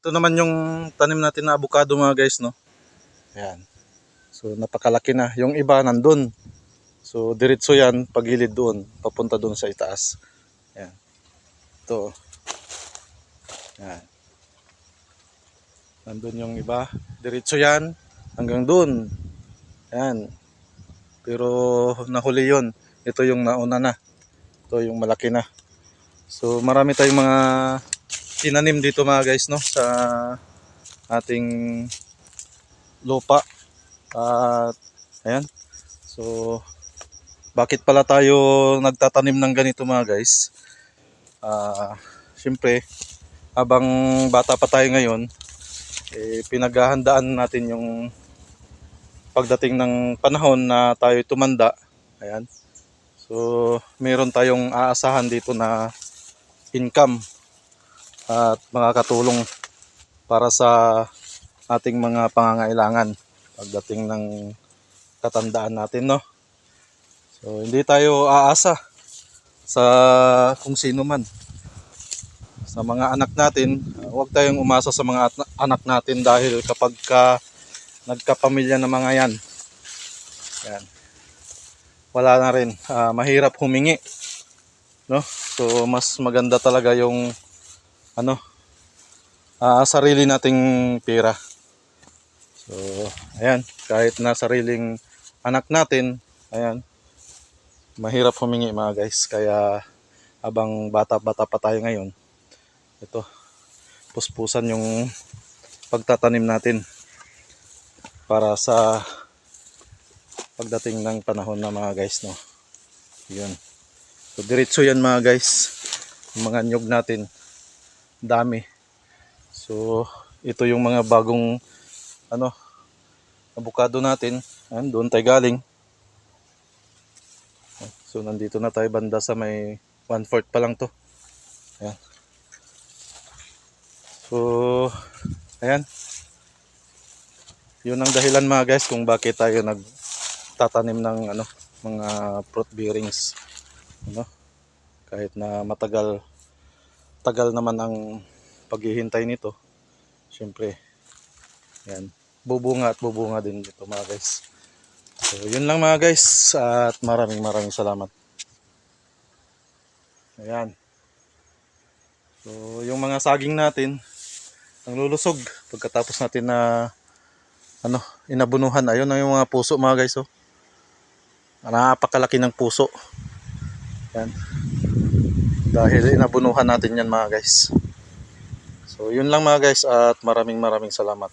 Ito naman yung tanim natin na avocado mga guys, no. Ayan. So napakalaki na. Yung iba nandun. So diretso yan, pagilid doon, papunta doon sa itaas. Ayan. Ito. Ayan. Nandun yung iba. Diretso yan hanggang doon. Ayan. Pero nahuli yun. Ito yung nauna na. Ito yung malaki na. So marami tayong mga tinanim dito mga guys, no, sa ating lupa. At ayan. So bakit pala tayo nagtatanim ng ganito mga guys? Siyempre habang bata pa tayo ngayon, pinaghahandaan natin yung pagdating ng panahon na tayo tumanda. Ayan. So meron tayong aasahan dito na income at makakatulong para sa ating mga pangangailangan pagdating ng katandaan natin, no. So hindi tayo aasa sa kung sino man. Sa mga anak natin, huwag tayong umasa sa mga anak natin dahil kapag nagkapamilya na mga yan, wala na rin, mahirap humingi, no. So mas maganda talaga yung sarili nating pera. So ayan, kahit na sariling anak natin, ayan, mahirap humingi mga guys. Kaya habang bata-bata pa tayo ngayon, ito, puspusan yung pagtatanim natin para sa pagdating ng panahon na mga guys, no. Yun. So diretso yan mga guys, yung mga nyug natin, dami. So ito yung mga bagong avocado natin. Ayan, doon tayo galing. So nandito na tayo banda sa may 1/4 pa lang to. Ayan. So ayan, yun ang dahilan mga guys kung bakit tayo nagtatanim ng mga fruit bearings, kahit na tagal naman ang paghihintay nito. Siyempre yan, bubunga at bubunga din dito mga guys. So yun lang mga guys, at maraming salamat. Ayan. So yung mga saging natin ang lulusog pagkatapos natin na inabunuhan. Ayun na yung mga puso mga guys, oh. Napakalaki ng puso. Yan. Dahil inabunuhan natin yan mga guys. So yun lang mga guys, at maraming salamat.